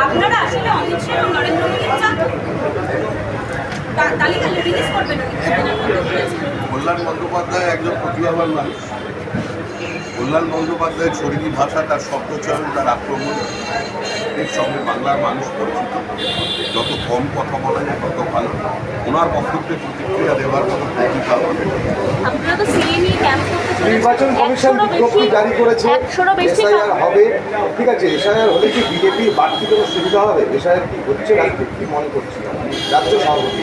আপনারা আসলে অমিত শাহ এবং নরেন্দ্র মোদীর তালিকা রিলিজ করবেন। কল্যাণ বন্দ্যোপাধ্যায় একজন প্রতিভাবান মানুষ। কল্যাণ বন্দ্যোপাধ্যায়ের শরীরী ভাষা, তার শব্দচয়ন, তার আক্রমণ এর সঙ্গে বাংলার মানুষ পরিচিত। যত কম কথা বলা যায় তত ভালো। ওনার বক্তব্যে প্রতিক্রিয়া দেওয়ার কোনো প্রতিভা হবে। নির্বাচন কমিশন বিজ্ঞপ্তি জারি করেছে, এসআইআর হবে। ঠিক আছে, এসআইআর হলে কি বিজেপির বাড়তি কোনো সুবিধা হবে? এসআইআর কি হচ্ছে রাজ্যে, কি মনে করছি রাজ্য সভাপতি?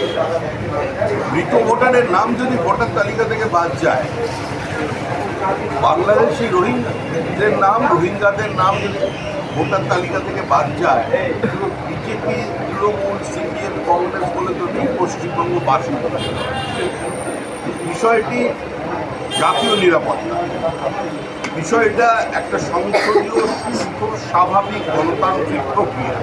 মৃত ভোটারের নাম যদি ভোটার তালিকা থেকে বাদ যায়, বাংলাদেশি রোহিঙ্গাদের নাম যদি ভোটার তালিকা থেকে বাদ যায়, বিজেপি, তৃণমূল, সিপিএম, কংগ্রেস বলে তো নেই, পশ্চিমবঙ্গবাসী। বিষয়টি জাতীয় নিরাপত্তা, বিষয়টা একটা সংসদীয় সুস্থ স্বাভাবিক গণতান্ত্রিক প্রক্রিয়া।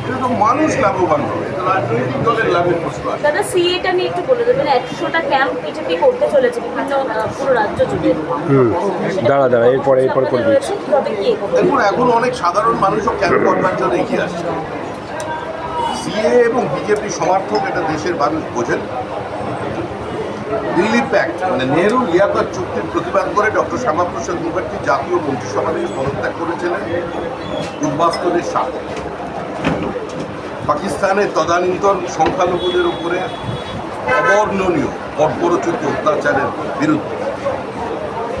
এটা তো মানুষ লাভবান হবে, এটা রাজনৈতিক দলের লাভের প্রশ্ন আছে। দাদা, সিএটা নিয়ে একটু বলে দেবেন। 100টা ক্যাম্প বিজেপি করতে চলেছে বিভিন্ন পুরো রাজ্য জুড়ে। দাঁড়া এরপরে করে দিচ্ছি। দেখুন, এখন অনেক সাধারণ মানুষও ক্যাম্প করবার জন্য এগিয়ে আসছে। সিএ এবং বিজেপি সমর্থক এটা দেশের মানুষ বোঝেন। দিল্লি প্যাক্ট মানে নেহরু লিয়াকত চুক্তির প্রতিবাদ করে ডক্টর শ্যামাপ্রসাদ মুখার্জি জাতীয় মন্ত্রিসভা থেকে পদত্যাগ করেছিলেন উদ্বাস্তুদের সাথে। পাকিস্তানের তদানীন্তন সংখ্যালঘুদের উপরে অবর্ণনীয় বর্বরোচিত অত্যাচারের বিরুদ্ধে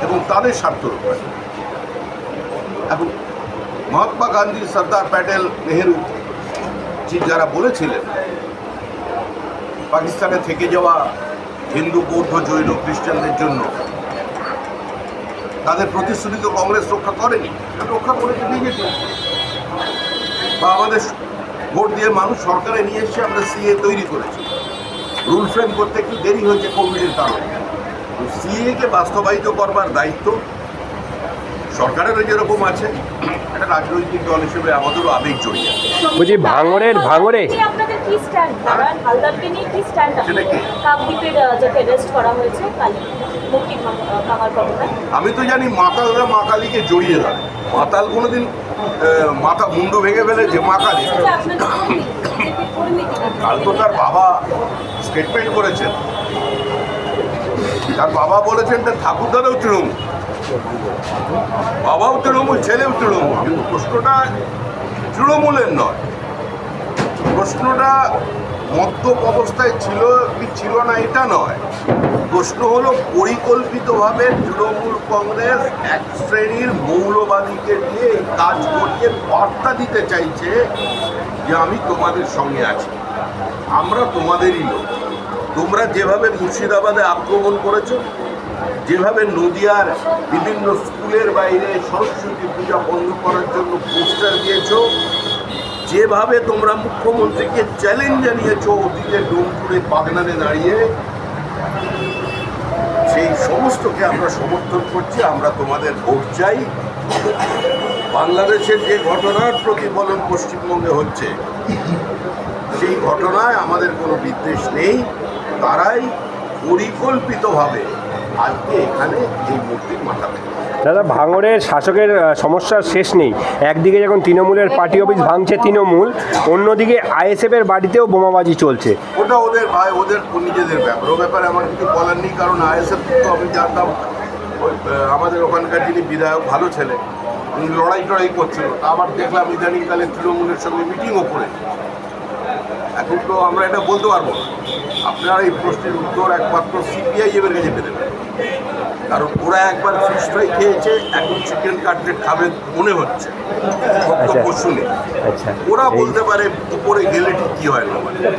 এবং তাদের স্বার্থ রক্ষা। এখন মহাত্মা গান্ধী, সর্দার প্যাটেল, নেহরু যারা বলেছিলেন পাকিস্তানে থেকে যাওয়া হিন্দু, বৌদ্ধ, জৈন, খ্রিস্টানদের জন্য, তাদের প্রতিশ্রুতি তো কংগ্রেস রক্ষা করেনি, রক্ষা করেছে বিজেপি। বা আমাদের ভোট দিয়ে মানুষ সরকারে নিয়ে এসে আমরা সিএ তৈরি করেছি। রুল ফ্রেম করতে একটু দেরি হয়েছে কোভিডের কারণে। সিএকে বাস্তবায়িত করবার দায়িত্ব সরকারের যেরকম আছে, একটা রাজনৈতিক দল হিসেবে আমাদেরও আবেগ জড়িয়ে আছে। বলছি ভাঙরে আপনাদের কি স্ট্যান্ড? হালদারকে নিয়ে কি স্ট্যান্ড? কাকদ্বীপের যাকে অ্যারেস্ট করা হয়েছে কালী মূর্তি ভাঙার ঘটনায়। আমি তো জানি মাতালরা মা কালীকে জড়িয়ে দেয়। মাতাল কোনোদিন মাথা মুন্ডু ভেঙে ফেলে যে মা কালী। কাল তো তার বাবা স্টেটমেন্ট করেছেন, তার বাবা বলেছেন তার ঠাকুরদারও তৃণমূল, বাবাও তৃণমূল, ছেলেও তৃণমূল। কিন্তু প্রশ্নটা তৃণমূলের নয়, প্রশ্নটা মদ্যপ অবস্থায় ছিল কি ছিল না এটা নয়। প্রশ্ন হলো পরিকল্পিতভাবে তৃণমূল কংগ্রেস এক শ্রেণীর মৌলবাদীকে দিয়ে এই কাজ করিয়ে বার্তা দিতে চাইছে যে আমি তোমাদের সঙ্গে আছি, আমরা তোমাদেরই লোক। তোমরা যেভাবে মুর্শিদাবাদে আক্রমণ করেছো, যেভাবে নদিয়ার বিভিন্ন স্কুলের বাইরে সরস্বতী পূজা বন্ধ করার জন্য পোস্টার দিয়েছো, যেভাবে তোমরা মুখ্যমন্ত্রীকে চ্যালেঞ্জ জানিয়েছো অতীতে ডোমপুরে বাগনানে দাঁড়িয়ে, সেই সমস্তকে আমরা সমর্থন করছি। আমরা তোমাদের ভোট চাই। বাংলাদেশের যে ঘটনার প্রতিফলন পশ্চিমবঙ্গে হচ্ছে, সেই ঘটনায় আমাদের কোনো বিদ্বেষ নেই। তারাই পরিকল্পিতভাবে আজকে এখানে এই মূর্তির মাথা। দাদা, ভাঙড়ের শাসকের সমস্যার শেষ নেই। একদিকে যখন তৃণমূলের পার্টি অফিস ভাঙছে তৃণমূল, অন্যদিকে আইএসএফের বাড়িতেও বোমাবাজি চলছে। ওটা ওদের ভাই, ওদের নিজেদের ব্যাপার। ও ব্যাপারে আমার কিছু বলার নেই, কারণ আইএসএফ তো আমি জানতাম আমাদের ওখানকার যিনি বিধায়ক, ভালো ছেলে, উনি লড়াই করছিল। আবার দেখলাম ইদানিংকালে তৃণমূলের সঙ্গে মিটিংও করে। এখন তো আমরা এটা বলতে পারবো না। আপনারা এই প্রশ্নের উত্তর একমাত্র সিপিআইএমের কাছে পেতে পারেন, কারণ ওরা একবার ফিশ ফ্রাই খেয়েছে, এখন চিকেন কাটলেট খাবে মনে হচ্ছে বক্তব্য শুনে। ওরা বলতে পারে উপরে গেলে ঠিক কী হয় না।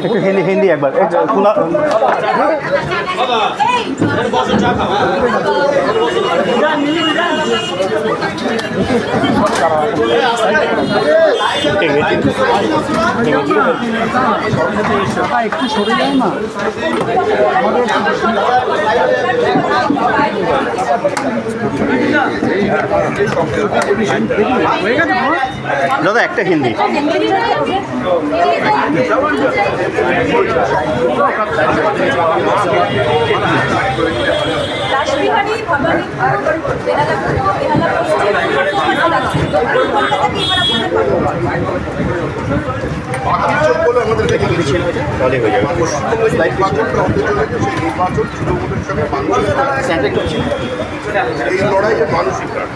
একটু হিন্দি একবার একটু সরে যায় না। দাদা একটা হিন্দি। তার রাসবিহারী ভবানীপুর বেহালা পশ্চিম দক্ষিণ কলকাতাকে এবার আপনাদের বাকি সব বলে আমাদের দেখে গেছিল পশ্চিমবঙ্গে যে নির্বাচনটা হতে চলেছে সেই নির্বাচন তৃণমূলের সঙ্গে মানুষের এই লড়াইটা মানসিক লড়াই।